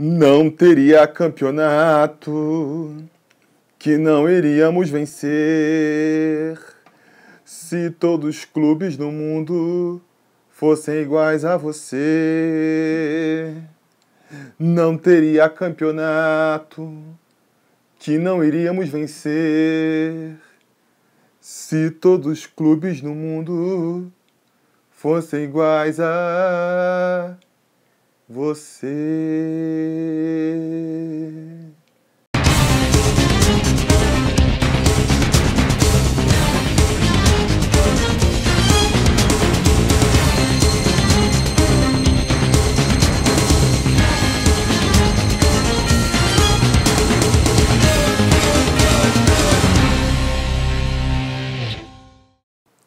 Não teria campeonato que não iríamos vencer se todos os clubes do mundo fossem iguais a você. Não teria campeonato que não iríamos vencer se todos os clubes no mundo fossem iguais a você.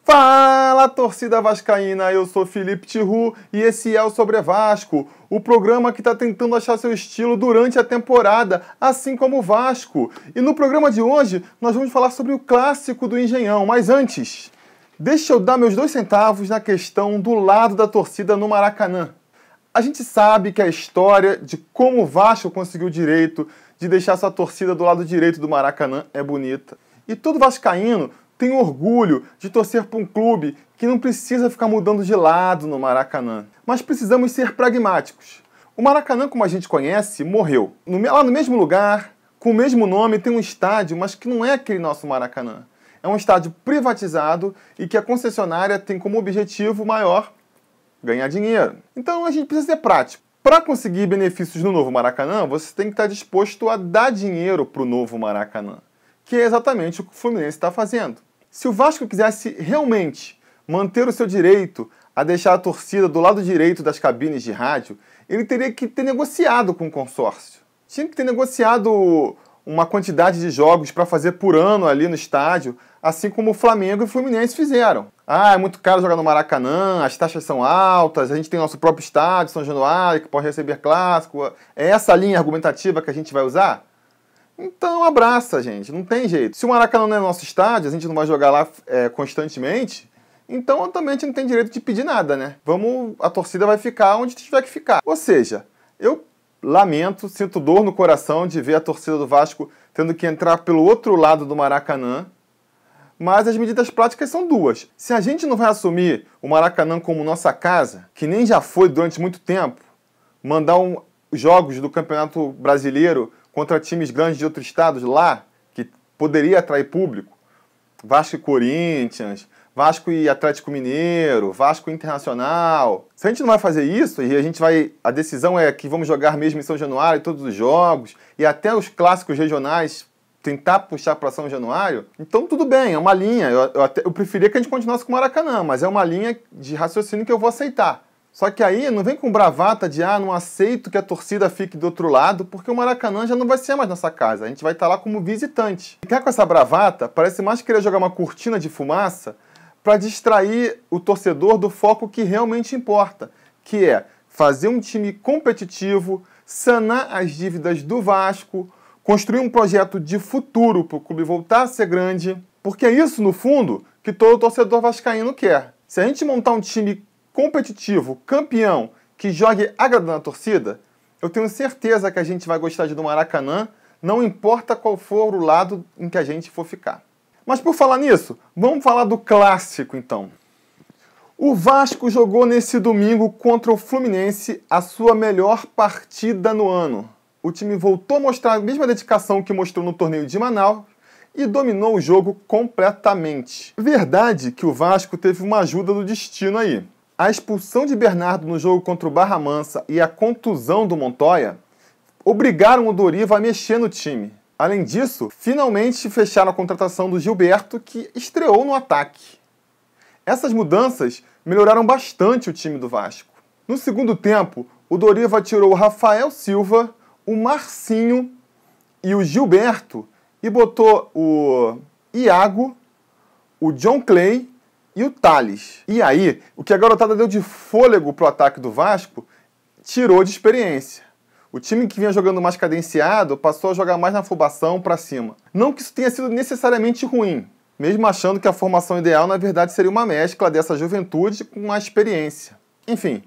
Fala, torcida vascaína, eu sou Felipe Tiru e esse é o Sobre Vasco, o programa que está tentando achar seu estilo durante a temporada, assim como o Vasco. E no programa de hoje nós vamos falar sobre o clássico do Engenhão, mas antes, deixa eu dar meus 2 centavos na questão do lado da torcida no Maracanã. A gente sabe que a história de como o Vasco conseguiu o direito de deixar sua torcida do lado direito do Maracanã é bonita. E todo vascaíno tem orgulho de torcer para um clube que não precisa ficar mudando de lado no Maracanã. Mas precisamos ser pragmáticos. O Maracanã, como a gente conhece, morreu. Lá no mesmo lugar, com o mesmo nome, tem um estádio, mas que não é aquele nosso Maracanã. É um estádio privatizado e que a concessionária tem como objetivo maior ganhar dinheiro. Então a gente precisa ser prático. Para conseguir benefícios no novo Maracanã, você tem que estar disposto a dar dinheiro para o novo Maracanã, que é exatamente o que o Fluminense está fazendo. Se o Vasco quisesse realmente manter o seu direito a deixar a torcida do lado direito das cabines de rádio, ele teria que ter negociado com o consórcio. Tinha que ter negociado uma quantidade de jogos para fazer por ano ali no estádio, assim como o Flamengo e o Fluminense fizeram. Ah, é muito caro jogar no Maracanã, as taxas são altas, a gente tem nosso próprio estádio, São Januário, que pode receber clássico. É essa a linha argumentativa que a gente vai usar? Então abraça, gente, não tem jeito. Se o Maracanã não é nosso estádio, a gente não vai jogar lá constantemente, então também a gente não tem direito de pedir nada, né? A torcida vai ficar onde tiver que ficar. Ou seja, eu lamento, sinto dor no coração de ver a torcida do Vasco tendo que entrar pelo outro lado do Maracanã, mas as medidas práticas são duas. Se a gente não vai assumir o Maracanã como nossa casa, que nem já foi durante muito tempo, mandar jogos do Campeonato Brasileiro contra times grandes de outros estados lá, que poderia atrair público, Vasco e Corinthians, Vasco e Atlético Mineiro, Vasco e Internacional. Se a gente não vai fazer isso, e a decisão é que vamos jogar mesmo em São Januário todos os jogos, e até os clássicos regionais tentar puxar para São Januário, então tudo bem, é uma linha. Eu preferia que a gente continuasse com o Maracanã, mas é uma linha de raciocínio que eu vou aceitar. Só que aí não vem com bravata de não aceito que a torcida fique do outro lado, porque o Maracanã já não vai ser mais nossa casa, a gente vai estar lá como visitante. Ficar com essa bravata parece mais querer jogar uma cortina de fumaça para distrair o torcedor do foco que realmente importa, que é fazer um time competitivo, sanar as dívidas do Vasco, construir um projeto de futuro para o clube voltar a ser grande, porque é isso, no fundo, que todo torcedor vascaíno quer. Se a gente montar um time competitivo, campeão, que jogue agradando a torcida, eu tenho certeza que a gente vai gostar de ir no Maracanã, não importa qual for o lado em que a gente for ficar. Mas por falar nisso, vamos falar do clássico então. O Vasco jogou nesse domingo contra o Fluminense a sua melhor partida no ano. O time voltou a mostrar a mesma dedicação que mostrou no torneio de Manaus e dominou o jogo completamente. Verdade que o Vasco teve uma ajuda do destino aí. A expulsão de Bernardo no jogo contra o Barra Mansa e a contusão do Montoya obrigaram o Doriva a mexer no time. Além disso, finalmente fecharam a contratação do Gilberto, que estreou no ataque. Essas mudanças melhoraram bastante o time do Vasco. No segundo tempo, o Doriva tirou o Rafael Silva, o Marcinho e o Gilberto e botou o Iago, o John Clay e o Thales. E aí, o que a garotada deu de fôlego pro ataque do Vasco, tirou de experiência. O time que vinha jogando mais cadenciado passou a jogar mais na afobação para cima. Não que isso tenha sido necessariamente ruim, mesmo achando que a formação ideal, na verdade, seria uma mescla dessa juventude com a experiência. Enfim,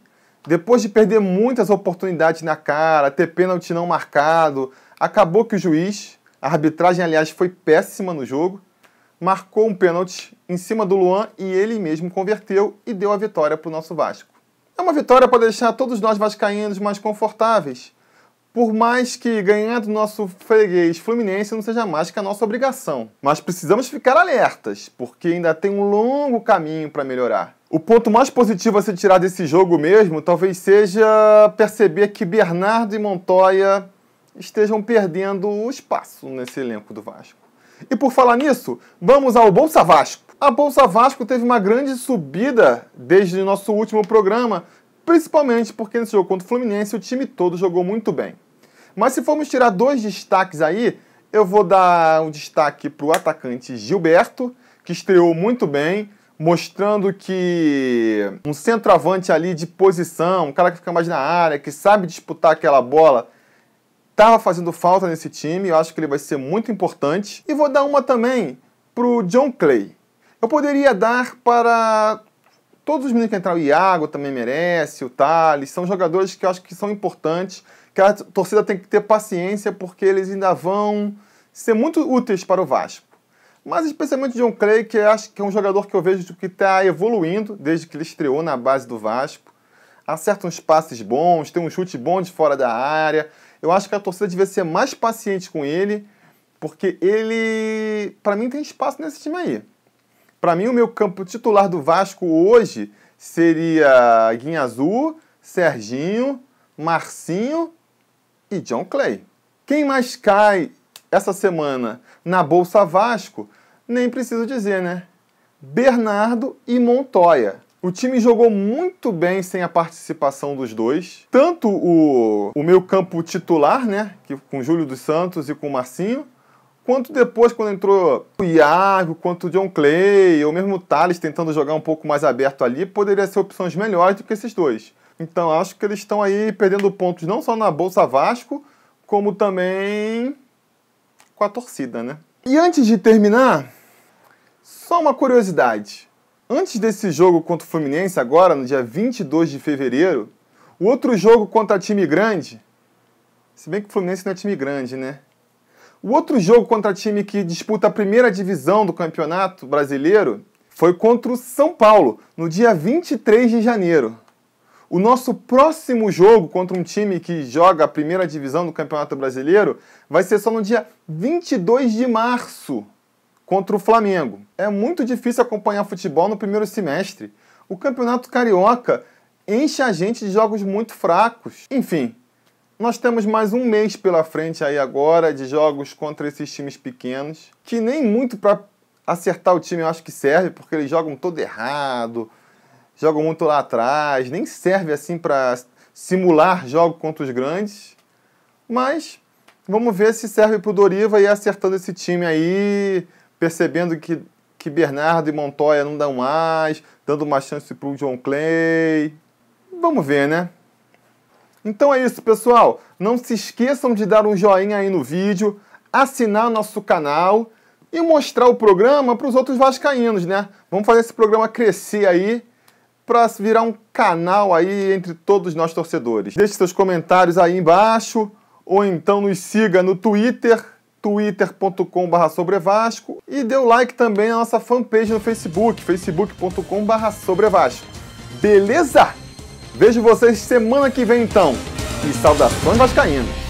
depois de perder muitas oportunidades na cara, ter pênalti não marcado, acabou que o juiz, a arbitragem aliás foi péssima no jogo, marcou um pênalti em cima do Luan e ele mesmo converteu e deu a vitória para o nosso Vasco. É uma vitória para deixar todos nós vascaínos mais confortáveis, por mais que ganhar do nosso freguês Fluminense não seja mais que a nossa obrigação. Mas precisamos ficar alertas, porque ainda tem um longo caminho para melhorar. O ponto mais positivo a se tirar desse jogo mesmo talvez seja perceber que Bernardo e Montoya estejam perdendo o espaço nesse elenco do Vasco. E por falar nisso, vamos ao Bolsa Vasco. A Bolsa Vasco teve uma grande subida desde o nosso último programa, principalmente porque nesse jogo contra o Fluminense o time todo jogou muito bem. Mas se formos tirar dois destaques aí, eu vou dar um destaque para o atacante Gilberto, que estreou muito bem, mostrando que um centroavante ali de posição, um cara que fica mais na área, que sabe disputar aquela bola, estava fazendo falta nesse time. Eu acho que ele vai ser muito importante. E vou dar uma também para o John Clay. Eu poderia dar para todos os meninos que entraram, o Iago também merece, o Thales, são jogadores que eu acho que são importantes, que a torcida tem que ter paciência, porque eles ainda vão ser muito úteis para o Vasco. Mas especialmente o John Clay, que eu acho que é um jogador que eu vejo que está evoluindo desde que ele estreou na base do Vasco. Acerta uns passes bons, tem um chute bom de fora da área. Eu acho que a torcida devia ser mais paciente com ele, porque ele, para mim, tem espaço nesse time aí. Para mim, o meu campo titular do Vasco hoje seria Guinha Azul, Serginho, Marcinho e John Clay. Quem mais cai essa semana na Bolsa Vasco, nem preciso dizer, né? Bernardo e Montoya. O time jogou muito bem sem a participação dos dois. Tanto o meu campo titular, né? Com o Júlio dos Santos e com o Marcinho, quanto depois, quando entrou o Iago, quanto o John Clay, ou mesmo o Thales tentando jogar um pouco mais aberto ali, poderia ser opções melhores do que esses dois. Então, acho que eles estão aí perdendo pontos não só na Bolsa Vasco, como também com a torcida, né? E antes de terminar, só uma curiosidade. Antes desse jogo contra o Fluminense, agora, no dia 22 de fevereiro, o outro jogo contra time grande, se bem que o Fluminense não é time grande, né? O outro jogo contra time que disputa a primeira divisão do Campeonato Brasileiro foi contra o São Paulo, no dia 23 de janeiro. O nosso próximo jogo contra um time que joga a primeira divisão do Campeonato Brasileiro vai ser só no dia 22 de março, contra o Flamengo. É muito difícil acompanhar futebol no primeiro semestre. O Campeonato Carioca enche a gente de jogos muito fracos. Enfim, nós temos mais um mês pela frente aí agora de jogos contra esses times pequenos, que nem muito para acertar o time eu acho que serve, porque eles jogam todo errado, jogam muito lá atrás, nem serve assim para simular jogo contra os grandes. Mas vamos ver se serve para o Doriva ir acertando esse time aí, percebendo que Bernardo e Montoya não dão mais, dando uma chance para o John Clay. Vamos ver, né? Então é isso, pessoal. Não se esqueçam de dar um joinha aí no vídeo, assinar nosso canal e mostrar o programa para os outros vascaínos, né? Vamos fazer esse programa crescer aí para virar um canal aí entre todos nós torcedores. Deixe seus comentários aí embaixo ou então nos siga no Twitter, twitter.com/sobrevasco, e dê o like também na nossa fanpage no Facebook, facebook.com/sobrevasco. Beleza? Vejo vocês semana que vem então. E saudações vascaínas!